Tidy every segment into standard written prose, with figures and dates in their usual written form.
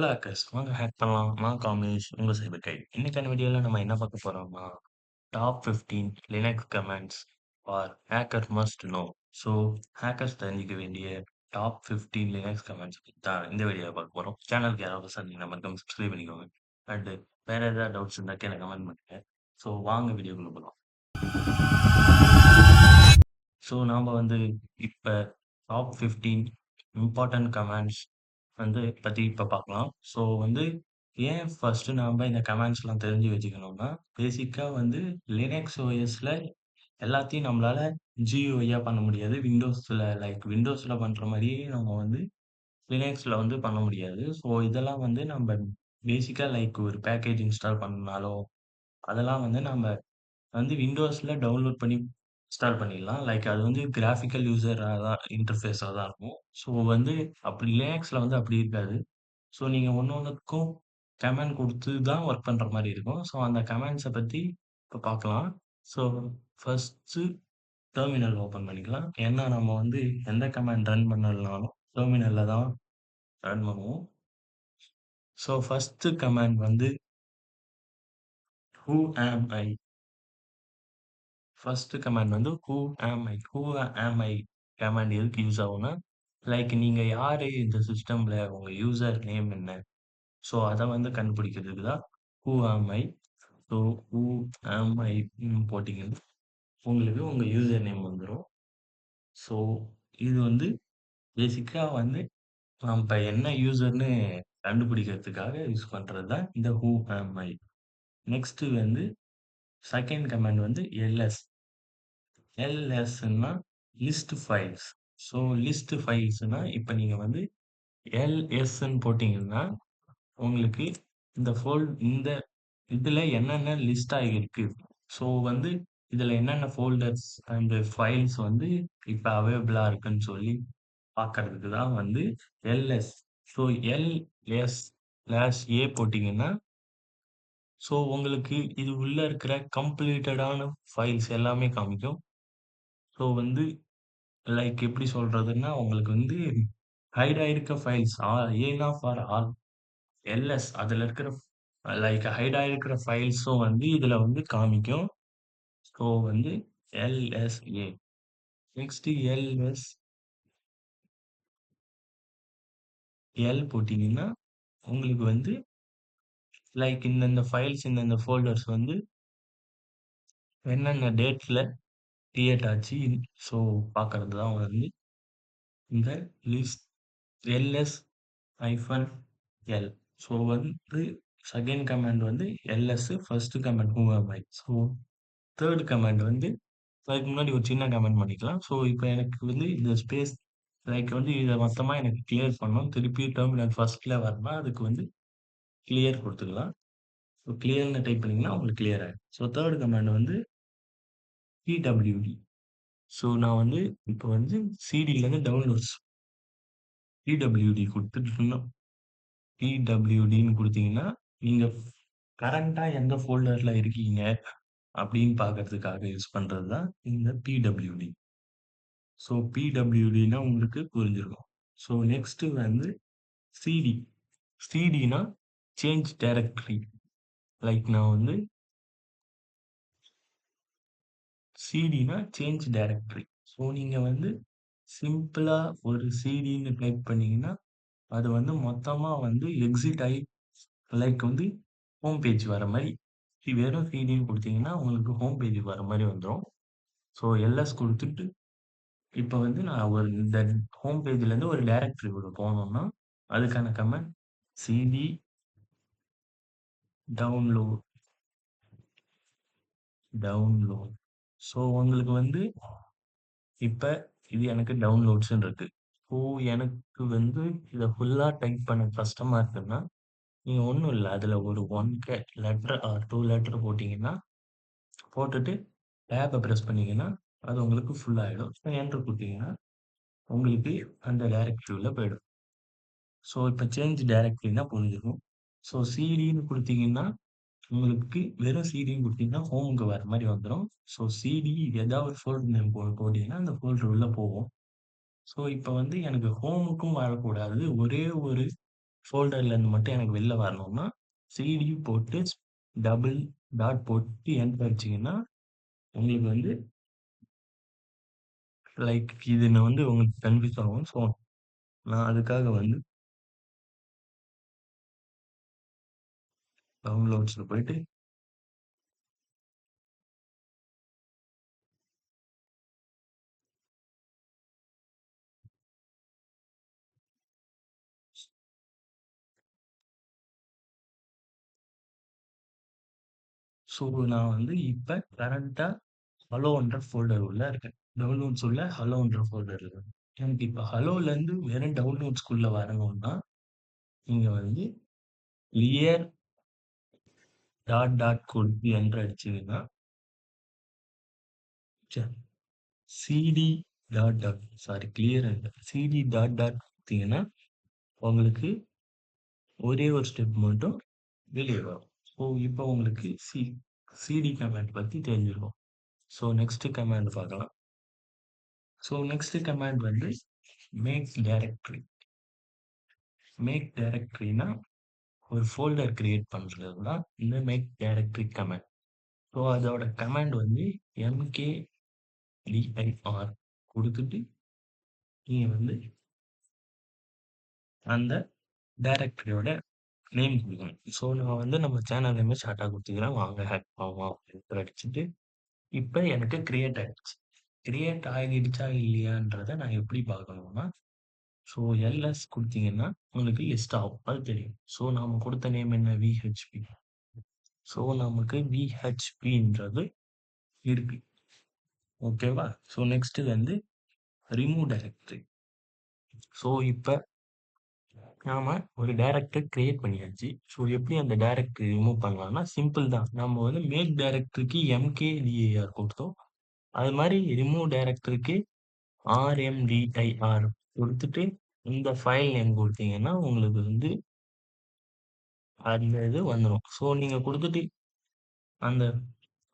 Hello hackers! வாங்க hack பண்ணலாம். நான் காமேஷ், உங்க சைபர் கைட். இன்னைக்கான வீடியோல நம்ம என்ன பார்க்க போறோம்னா, top 15 Linux commands for hacker must know. So, hackers தெரிஞ்சுக்க வேண்டிய டாப் 15 லினக்ஸ் கமாண்ட்ஸ் பத்தி தான் இந்த வீடியோல பார்க்க போறோம். சேனலுக்கு யாராவது புதுசா இருந்தீங்கன்னா மறக்காம சப்ஸ்கிரைப் பண்ணிக்கோங்க. அண்ட் வேற ஏதாவது டவுட்ஸ் இருந்தா கீழ கமெண்ட் பண்ணுங்க. ஸோ, வாங்க வீடியோக்குள்ள போலாம். ஸோ, நாம வந்து இப்ப டாப் 15 இம்பார்ட்டன்ட் கமாண்ட்ஸ் பத்தி இப்ப பார்க்கலாம். ஸோ ஏன் ஃபர்ஸ்ட்டு நாம இந்த கமாண்ட்ஸ்லாம் தெரிஞ்சு வச்சுக்கணும்னா, பேசிக்கா லினக்ஸ் ஓஎஸ்ல எல்லாத்தையும் நம்மளால GUIயா பண்ண முடியாது. விண்டோஸ்ல பண்ற மாரியே நம்ம லினக்ஸ்ல பண்ண முடியாது. ஸோ இதெல்லாம் நம்ம பேசிக்கா ஒரு பேக்கேஜ் இன்ஸ்டால் பண்ணனாலோ, அதெல்லாம் நம்ம விண்டோஸ்ல டவுன்லோட் பண்ணி இன்ஸ்டால் பண்ணிடலாம். அது கிராபிக்கல் யூசரா தான் இன்டர்ஃபேஸா தான் இருக்கும். ஸோ அப்படி லினக்ஸ்ல அப்படி இருக்காது. ஸோ நீங்க ஒண்ணொண்ணுக்கும் கமாண்ட் குடுத்து தான் ஒர்க் பண்ற மாரி இருக்கும். ஸோ அந்த கமாண்ட்ஸ பத்தி இப்ப பார்க்கலாம். ஸோ ஃபர்ஸ்ட்டு டெர்மினல் ஓப்பன் பண்ணிக்கலாம். ஏன்னா நம்ம எந்த கமாண்ட் ரன் பண்ணலனாலும் டெர்மினல்ல தான் ரன் பண்ணுவோம். So first command "who am I?" First command "who am I?" "Who am I?" Command எதுக்கு யூஸ் ஆகும்னா, நீங்க யாரு இந்த சிஸ்டம்ல உங்க யூசர் நேம் என்ன? ஸோ அத கண்டுபிடிக்கிறதுக்கு தான் "who am I?" So "who am ஐ" போட்டீங்கன்னா, உங்களுக்கு உங்க யூசர் நேம் வந்துரும். ஸோ இது பேசிக்கா நம்ப என்ன யூசர்ன்னு கண்டுபிடிக்கிறதுக்காக யூஸ் பண்றது தான் இந்த "who am I?" Next second command LS. எல்எஸ்ன்னா லிஸ்ட் ஃபைல்ஸ். ஸோ லிஸ்ட் ஃபைல்ஸ்ன்னா இப்ப நீங்க எல்எஸ்ன்னு போட்டீங்கன்னா, உங்களுக்கு இந்த இதுல என்னென்ன லிஸ்ட் ஆகியிருக்கு. ஸோ இதுல என்னென்ன ஃபோல்டர்ஸ் அண்ட் ஃபைல்ஸ் இப்ப அவைலபிளா இருக்குன்னு சொல்லி பார்க்கறதுக்கு தான் LS. So LS slash A போட்டீங்கன்னா, ஸோ உங்களுக்கு இது உள்ள இருக்கிற கம்ப்ளீட்டடான ஃபைல்ஸ் எல்லாமே காமிக்கும். ஸோ எப்படி சொல்றதுன்னா, உங்களுக்கு ஹைட் ஆயிருக்க ஃபைல்ஸ் ஏனா ஃபார் ஆல். எல்எஸ் அதுல இருக்கிற ஹைட் ஆயிருக்கிற ஃபைல்ஸும் இதுல காமிக்கும். So LSA. Next LS L போட்டீங்கன்னா, உங்களுக்கு இந்தந்த ஃபைல்ஸ், இந்தந்த ஃபோல்டர்ஸ் என்னென்ன டேட்ல கிரியேட் ஆச்சு. ஸோ பார்க்கறது தான் இந்த list LS hyphen L. So second command LS, first command who am I. So third command அதுக்கு முன்னாடி ஒரு சின்ன கமெண்ட் பண்ணிக்கலாம். ஸோ இப்ப எனக்கு இந்த ஸ்பேஸ் இத மொத்தமா எனக்கு கிளியர் பண்ணணும். திருப்பி டெர்மினல் ஃபர்ஸ்ட்ல வரணும்னா, அதுக்கு கிளியர் குடுத்துக்கலாம். ஸோ கிளியர்ன்னு டைப் பண்ணீங்கன்னா, உங்களுக்கு கிளியர் ஆயிடும். So third command PWD. So நான் இப்ப சிடிலருந்து டவுன்லோட்ஸ் பிடபிள்யூடி குடுத்துட்டோம்னா, பிடபிள்யூடின்னு குடுத்தீங்கன்னா, நீங்க கரண்ட்டா எந்த ஃபோல்டர்ல இருக்கீங்க அப்படின்னு பார்க்கறதுக்காக யூஸ் பண்றது தான் இந்த பிடபிள்யூடி. ஸோ பிடபிள்யூடின்னா உங்களுக்கு புரிஞ்சிருக்கும். So next CD. சிடின்னா சேஞ்ச் டைரக்டரி. நான் சிடின்னா சேஞ்ச் டைரக்டரி. ஸோ நீங்க சிம்பிளா ஒரு சிடின்னு டைப் பண்ணீங்கன்னா, அது மொத்தமா எக்ஸிட் ஆயி ஹோம் பேஜ் வர மாரி. வெறும் சிடின்னு குடுத்தீங்கன்னா, உங்களுக்கு ஹோம் பேஜ் வர மாரி வந்துரும். ஸோ எல்எஸ் குடுத்துட்டு, இப்ப நான் இந்த ஹோம் பேஜ்லேருந்து ஒரு டைரக்டரிக்குள்ள போணும்னா, அதுக்கான command CD download. Download. So உங்களுக்கு இப்ப இது எனக்கு டவுன்லோட்ஸ்ன்னு இருக்கு. ஸோ எனக்கு இத ஃபுல்லா டைப் பண்ண கஷ்டமா இருக்குன்னா, நீங்க ஒண்ணும் இல்ல. அதுல ஒரு 1 லெட்டர் ஆர் 2 லெட்டர் போட்டீங்கன்னா, போட்டுட்டு டேப்ப பிரஸ் பண்ணீங்கன்னா, அது உங்களுக்கு ஃபுல் ஆயிடும். ஸோ என்டர் குடுத்தீங்கன்னா, உங்களுக்கு அந்த டைரக்டரி உள்ள போயிடும். ஸோ இப்ப சேஞ்ச் டைரக்டரின்னா புரிஞ்சிரும். ஸோ சிடின்னு குடுத்தீங்கன்னா, உங்களுக்கு வெறும் சிடின்னு குடுத்தீங்கன்னா, ஹோம்க்கு வர மாரி வந்துரும். ஸோ சிடி ஏதாவது ஒரு ஃபோல்டர் நேம் போட்டீங்கன்னா, அந்த ஃபோல்டர் உள்ள போகும். ஸோ இப்ப எனக்கு ஹோமுக்கும் வரக்கூடாது. ஒரே ஒரு ஃபோல்டர்லேருந்து மட்டும் எனக்கு வெளில வரணும்னா, சிடி போட்டு டபுள் டாட் போட்டு என்டர் அடிச்சீங்கன்னா, உங்களுக்கு வந்து லைக் இது நான் வந்து உங்களுக்கு கன்ஃப்யூஸ் ஆகும். ஸோ, நான் அதுக்காக வந்து டவுன்லோட்ஸ்ல போயிட்டு ஸோ நான் வந்து இப்ப கரண்ட்டா ஹலோன்ற ஃபோல்டர் உள்ள இருக்கேன். டவுன்லோட்ஸ் உள்ள ஹலோன்ற ஃபோல்டர்ல இருக்கேன். எனக்கு இப்ப ஹலோலேருந்து வெறும் டவுன்லோட்ஸ்குள்ள வரணும்னா, நீங்க வந்து கிளியர் டாட் டாட் கொடுத்து என்டர் அடிச்சீங்கன்னா, ச்ச CD dot dot sorry clear இல்ல. சிடி டாட் டாட் குடுத்தீங்கன்னா, உங்களுக்கு ஒரே ஒரு ஸ்டெப் மட்டும் வெளிய வரும். ஸோ, இப்போ உங்களுக்கு சிடி கமாண்ட் பத்தி தெரிஞ்சிருக்கும். ஸோ, நெக்ஸ்ட் கமாண்ட் பார்க்கலாம். ஸோ, நெக்ஸ்ட் கமாண்ட் வந்து மேக் டைரக்டரி. மேக் டைரக்டரினா ஒரு ஃபோல்டர் கிரியேட் பண்றது தான் இந்த மேக் டைரக்டரி கமாண்ட். ஸோ, அதோட கமாண்ட் வந்து mkdir குடுத்துட்டு, நீங்க வந்து அந்த டைரக்டரியோட நேம் குடுக்கணும். ஸோ, நான் வந்து நம்ம சேனல் நேமே ஷார்ட்டா குடுத்துக்கிறேன். வாங்க ஹேக் பண்ணலாம் அப்படின்னு அடிச்சுட்டு, இப்ப எனக்கு கிரியேட் ஆயிடுச்சு. கிரியேட் ஆகிடுச்சா இல்லையான்றத நான் எப்படி பார்க்கணும்னா, ஸோ எல்எஸ் குடுத்தீங்கன்னா, உங்களுக்கு லிஸ்ட் ஆகும். அது தெரியும். ஸோ, நாம குடுத்த நேம் என்ன? விஹெச்பி. ஸோ, நமக்கு விஹெச்பின்றது இருக்கு. ஓகேவா? ஸோ, நெக்ஸ்ட் வந்து ரிமூவ் டைரக்டரி. ஸோ, இப்ப நாம ஒரு டைரக்டரி கிரியேட் பண்ணியாச்சு. ஸோ, எப்படி அந்த டைரக்டரி ரிமூவ் பண்ணலாம்னா, சிம்பிள் தான். நம்ம வந்து மேக் டைரக்டரிக்கு mkdir குடுத்தோம். அது மாரி ரிமூவ் டைரக்டரிக்கு rmdir குடுத்துட்டு, இந்த ஃபைல் நேம் குடுத்தீங்கன்னா, உங்களுக்கு வந்து அந்த இது வந்துரும். ஸோ, நீங்க குடுத்துட்டு அந்த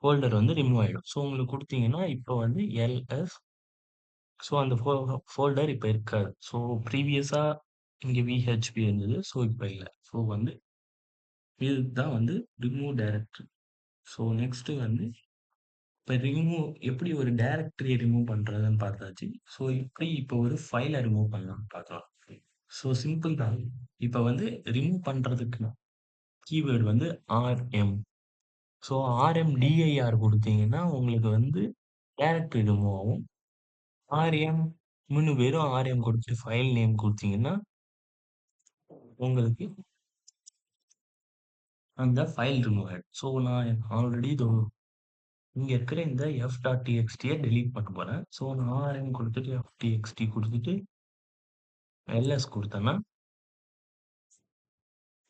ஃபோல்டர் வந்து ரிமூவ் ஆயிடும். ஸோ, உங்களுக்கு குடுத்தீங்கன்னா, இப்போ வந்து எல்எஸ் ஸோ, அந்த ஃபோல்டர் இப்ப இருக்காது. ஸோ, ப்ரீவியஸா இங்க விஹெச்பி இருந்தது. ஸோ, இப்ப இல்ல. ஸோ, வந்து இதுதான் வந்து ரிமூவ் டைரக்டரி. ஸோ, நெக்ஸ்ட் வந்து இப்ப ரிமூவ் எப்படி ஒரு டைரக்டரிய ரிமூவ் பண்றதுன்னு பார்த்தாச்சு. ஸோ, எப்படி இப்போ ஒரு ஃபைல ரிமூவ் பண்ணலாம்னு பார்க்கலாம். ஸோ, சிம்பிள் தான். இப்ப வந்து ரிமூவ் பண்றதுக்கு கீவேர்ட் வந்து ஆர்எம். ஸோ, RMDIR குடுத்தீங்கன்னா, உங்களுக்கு வந்து டைரக்டரி ரிமூவ் ஆகும். ஆர்எம் வெறும் ஆர்எம் குடுத்துட்டு ஃபைல் நேம் குடுத்தீங்கன்னா, உங்களுக்கு அந்த ஃபைல் ரிமூவ் ஆயிடும். ஸோ, நான் ஆல்ரெடி இங்க இருக்கிற இந்த f.txt டெலீட் பண்ண போறேன். ஸோ, நான் ஆர்எம் குடுத்துட்டு f.txt குடுத்துட்டு எல்எஸ் குடுத்தேன்னா,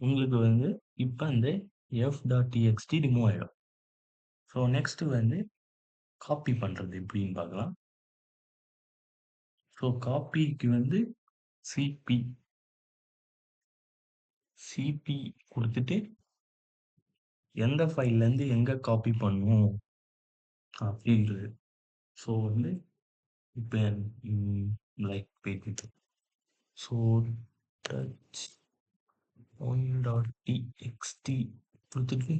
உங்களுக்கு வந்து இப்ப அந்த f.txt ரிமூவ் ஆயிடும். ஸோ, நெக்ஸ்ட் வந்து காப்பி பண்றது எப்படின்னு பார்க்கலாம். ஸோ, காப்பிக்கு வந்து சிபி சிபி குடுத்துட்டு எந்த ஃபைல்லேருந்து எங்க காப்பி பண்ணணும் அப்படின்றது. ஸோ, வந்து இப்ப லைக் போயிட்டு ஸோ டச் 1.txt குடுத்துட்டு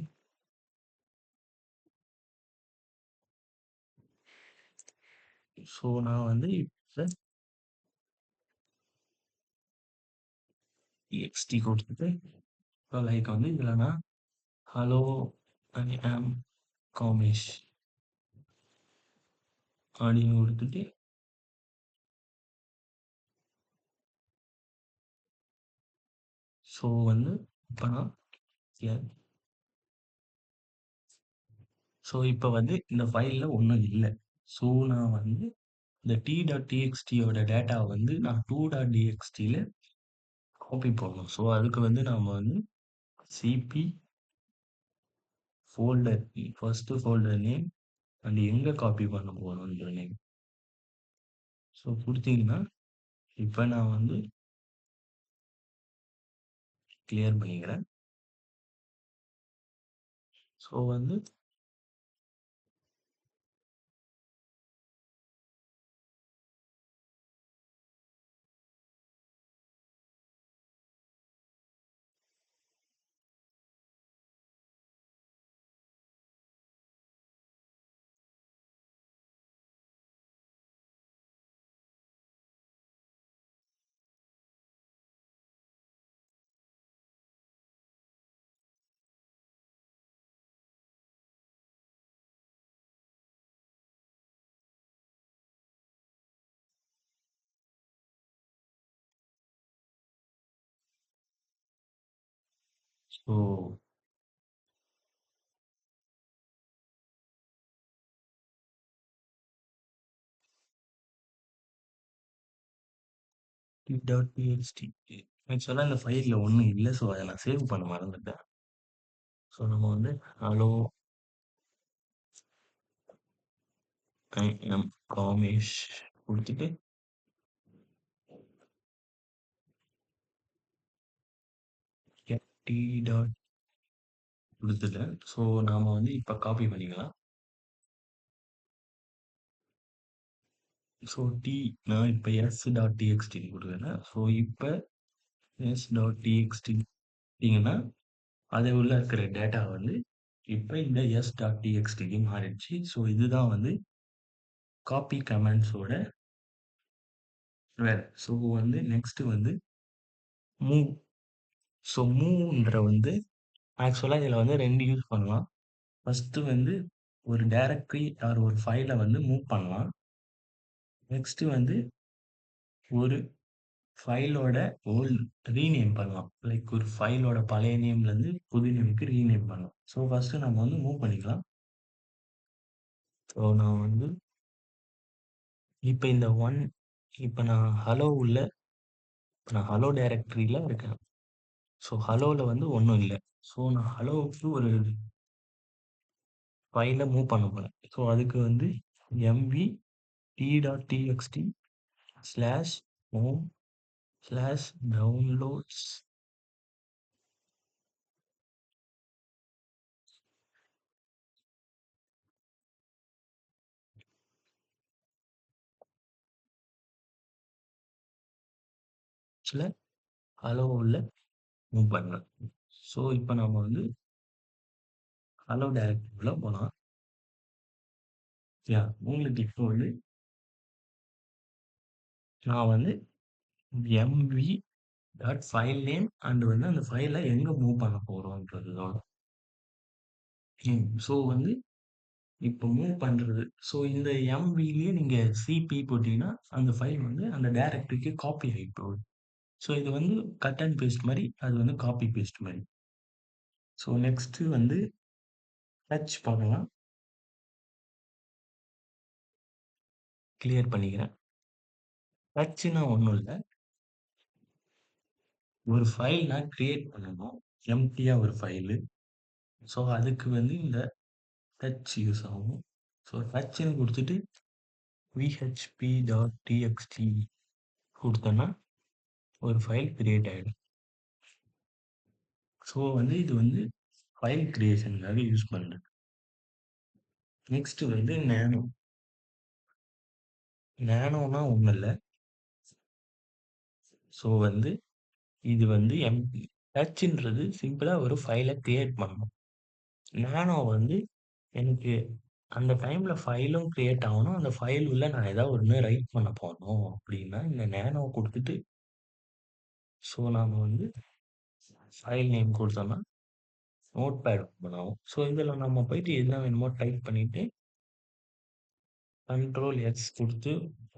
ஸோ, நான் வந்து இப்ப txt குடுத்துட்டு இப்போ லைக் வந்து இதுல நான் ஹலோ ஐ ஆம் காமேஷ் அப்படின்னு குடுத்துட்டு ஸோ, வந்து இப்ப நான் ஸோ, இப்ப வந்து இந்த ஃபைல்ல ஒண்ணும் இல்ல. ஸோ, நான் வந்து இந்த t.txt-யோட டேட்டாவ வந்து நான் 2.txt-ல காப்பி பண்ணணும். ஸோ, அதுக்கு வந்து நாம வந்து CP folder first folder name and எங்க காப்பி பண்ண போறோம்ன்ற நேம். ஸோ, குடுத்தீங்கன்னா, இப்ப நான் வந்து கிளியர் பண்ணிக்கிறேன். ஸோ, வந்து ஸோ டாட் ஆக்சுவலா இந்த ஃபைல்ல ஒண்ணும் இல்ல. ஸோ அத நான் சேவ் பண்ண மறந்துட்டேன். ஸோ நம்ம வந்து ஹலோ ஐ எம் காமேஷ் குடுத்துட்டு டி டாட் குடுத்துட்டேன். ஸோ நாம வந்து இப்ப காப்பி பண்ணிக்கலாம். ஸோ நான் இப்ப s.txt குடுக்குறேன். ஸோ இப்ப s.txt குடுத்தீங்கன்னா, அது உள்ள இருக்கிற டேட்டா வந்து இப்ப இந்த s.txt மாறிடுச்சு. ஸோ இதுதான் வந்து காப்பி கமாண்ட்ஸோட வேலை. ஸோ வந்து நெக்ஸ்ட் வந்து மூவ். ஸோ மூவ்ன்ற வந்து ஆக்சுவலா இதுல வந்து 2 யூஸ் பண்ணலாம். ஃபர்ஸ்ட் வந்து ஒரு டைரக்டரி ஆர் ஒரு ஃபைல வந்து மூவ் பண்ணலாம். நெக்ஸ்ட் வந்து ஒரு ஃபைலோட ஓல்ட் ரீநேம் பண்ணலாம். லைக் ஒரு ஃபைலோட பழைய நேம்ல இருந்து புது நேமுக்கு ரீநேம் பண்ணலாம். ஸோ ஃபர்ஸ்ட் நம்ம வந்து மூவ் பண்ணிக்கலாம். ஸோ நான் வந்து இப்ப இந்த இப்ப நான் ஹலோ டைரக்டரியில இருக்கேன். ஸோ ஹலோல வந்து ஒண்ணும் இல்ல. ஸோ நான் ஹலோவுக்கு ஒரு ஃபைல மூவ் பண்ண போறேன். ஸோ அதுக்கு வந்து MV t.txt slash home slash downloads hello உள்ள மூவ் பண்ணலாம். ஸோ இப்போ நம்ம வந்து ஹலோ டைரக்டரிக்குள்ள போலாம். யா உங்களுக்கு இப்போ வந்து நான் வந்து MV dot file name and வந்து அந்த ஃபைலை எங்க மூவ் பண்ண போறோம்ன்றதோட ஸோ வந்து இப்போ மூவ் பண்றது. ஸோ இந்த எம்விலயே நீங்க சிபி போட்டீங்கன்னா அந்த ஃபைல் வந்து அந்த டைரக்டரிக்கு காப்பி ஆகி போகுது. ஸோ இது வந்து கட் அண்ட் பேஸ்ட் மாதிரி, அது வந்து காப்பி பேஸ்ட் மாதிரி. ஸோ நெக்ஸ்ட் வந்து டச் பண்ணலாம். கிளியர் பண்ணிக்கிறேன். டச்சுன்னா ஒன்றும் இல்லை. ஒரு ஃபைல் நான் கிரியேட் பண்ணணும். எம்ப்டியா ஒரு ஃபைலு. ஸோ அதுக்கு வந்து இந்த டச் யூஸ் ஆகும். ஸோ டச்சுன்னு கொடுத்துட்டு vhp.txt கொடுத்தோன்னா ஒரு ஃபைல் கிரியேட் ஆகிடும். ஸோ வந்து இது வந்து ஃபைல் கிரியேஷனுக்காக யூஸ் பண்ணுறேன். நெக்ஸ்ட் வந்து நேனோ. நேனோனா ஒன்றும் இல்லை. ஸோ வந்து இது வந்து டச்ன்றது சிம்பிளா ஒரு ஃபைலை கிரியேட் பண்ணணும். நேனோ வந்து எனக்கு அந்த டைம்ல ஃபைலும் கிரியேட் ஆகணும். அந்த ஃபைல் உள்ள நான் ஏதாவது ஒண்ணு ரைட் பண்ண போறோம் அப்படின்னா, இந்த நேனோ குடுத்துட்டு, ஸோ நாம வந்து ஃபைல் நேம் குடுத்தோம்னா, நோட்பேட் ஓப்பன் ஆகும். ஸோ இதுல நம்ம போயிட்டு என்ன வேணுமோ டைப் பண்ணிட்டு, கண்ட்ரோல் எக்ஸ் குடுத்து,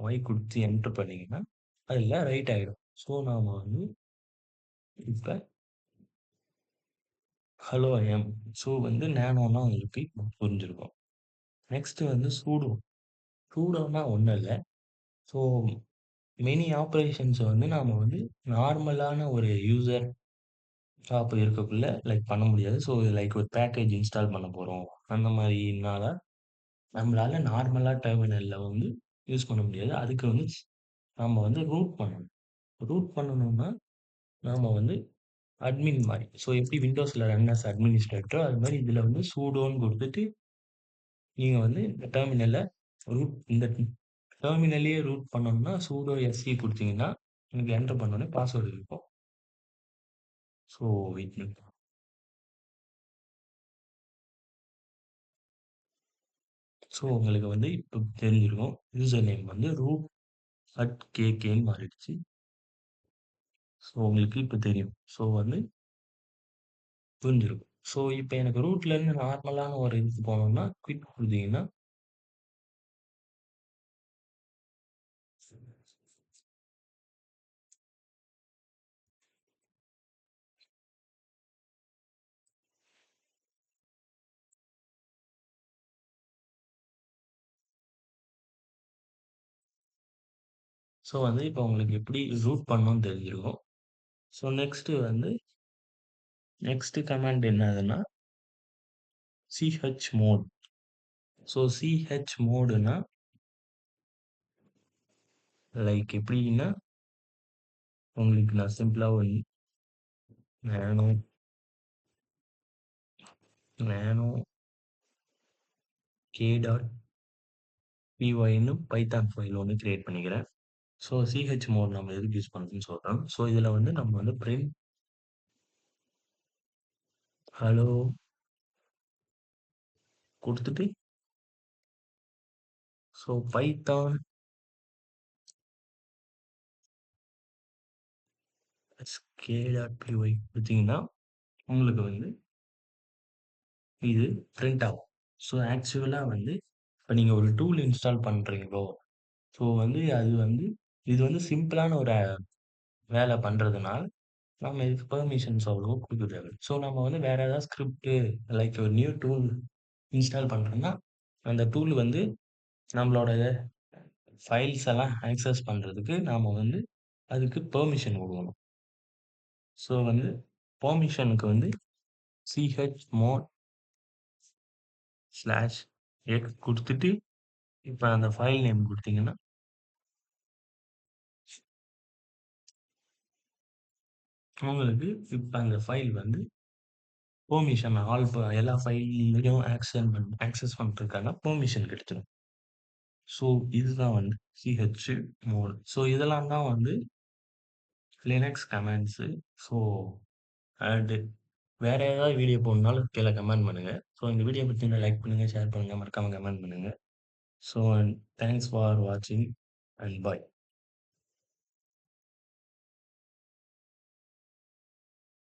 ஒய் குடுத்து என்டர் பண்ணீங்கன்னா, அதுல ரைட் ஆயிடும். ஸோ நாம வந்து இப்ப ஹலோ ஐஎம். ஸோ வந்து நேனோன்னா உங்களுக்கு இப்ப புரிஞ்சிருக்கும். நெக்ஸ்ட் வந்து சூடோ. சூடோன்னா ஒண்ணும் இல்ல. ஸோ மெனி ஆப்பரேஷன்ஸ் வந்து நாம வந்து நார்மலான ஒரு யூசர் ஆப் இருக்கக்குள்ள லைக் பண்ண முடியாது. ஸோ லைக் ஒரு பேக்கேஜ் இன்ஸ்டால் பண்ண போறோம். அந்த மாரினால நம்மளால நார்மலா டெர்மினல்ல வந்து யூஸ் பண்ண முடியாது. அதுக்கு வந்து நாம வந்து ரூட் பண்ணணும். ரூட் பண்ணணும்னா நாம வந்து அட்மின் மாரி. ஸோ எப்படி விண்டோஸ்ல ரன் அஸ் அட்மினிஸ்ட்ரேட்டரோ அது மாரி இதுல வந்து சூடோன்னு குடுத்துட்டு, நீங்க வந்து இந்த டெர்மினல இந்த டெர்மினல்லயே ரூட் பண்ணணும்னா சூடோ எஸ்இ குடுத்தீங்கன்னா, எனக்கு என்டர் பண்ணோனே பாஸ்வேர்ட் இருக்கும். ஸோ வெயிட் பண்ணுங்க. ஸோ உங்களுக்கு வந்து இப்போ தெரிஞ்சிருக்கும். யூசர் நேம் வந்து root@kk மாறிடுச்சு. ஸோ உங்களுக்கு இப்போ தெரியும். ஸோ வந்து புரிஞ்சிருக்கும். ஸோ இப்போ எனக்கு ரூட்லேருந்து நார்மலான ஒரு இதுக்கு போகணும்னா, குயிட் குடுத்தீங்கன்னா ஸோ வந்து இப்போ உங்களுக்கு எப்படி ரூட் பண்ணணும்னு தெரிஞ்சிருக்கும். ஸோ நெக்ஸ்ட் கமாண்ட் என்னதுன்னா chmod. ஸோ chmodனா லைக் எப்படின்னா உங்களுக்கு நான் சிம்பிளா ஒரு நேனோ நேனோ கே டாட் பிஒய்ன்னு பைத்தான் ஃபைல் ஒன்று கிரியேட் பண்ணிக்கிறேன். ஸோ chmod நம்ம எதுக்கு யூஸ் பண்ணுறோம்னு சொல்கிறோம். ஸோ இதில் வந்து நம்ம வந்து பிரிண்ட் ஹலோ கொடுத்துட்டு so Python K dot BY கொடுத்தீங்கன்னா உங்களுக்கு வந்து இது பிரிண்ட் ஆகும். ஸோ ஆக்சுவலாக வந்து இப்போ நீங்கள் ஒரு டூல் இன்ஸ்டால் பண்ணுறீங்களோ, ஸோ வந்து இது வந்து சிம்பிளான ஒரு வேலை பண்ணுறதுனால நம்ம இதுக்கு பெர்மிஷன்ஸ் அவ்வளவா கொடுக்க தேவையில்ல. ஸோ நம்ம வந்து வேற ஏதாவது ஸ்கிரிப்ட் லைக் ஒரு நியூ டூல் இன்ஸ்டால் பண்ணுறோம்னா அந்த டூல் வந்து நம்மளோட ஃபைல்ஸ் எல்லாம் ஆக்சஸ் பண்ணுறதுக்கு நாம வந்து அதுக்கு பெர்மிஷன் கொடுக்கணும். ஸோ வந்து பெர்மிஷனுக்கு வந்து chmod ஸ்லாஷ் எக்ஸ் கொடுத்துட்டு இப்போ அந்த ஃபைல் நேம் கொடுத்தீங்கன்னா உங்களுக்கு இப்போ அந்த ஃபைல் வந்து பெர்மிஷன் எல்லா ஃபைல்லையும் ஆக்சஸ் பண்ணுறதுக்கான பெர்மிஷன் கிடைச்சிடும். ஸோ இதுதான் வந்து chmod. ஸோ இதெல்லாம் தான் வந்து லினக்ஸ் கமாண்ட்ஸு. ஸோ அண்ட் வேற ஏதாவது வீடியோ போடணும்னாலும் கீழே கமெண்ட் பண்ணுங்க. ஸோ இந்த வீடியோ பற்றி லைக் பண்ணுங்க, ஷேர் பண்ணுங்க, மறக்காம கமெண்ட் பண்ணுங்க. ஸோ தேங்க்ஸ் ஃபார் வாட்சிங் அண்ட் பாய்.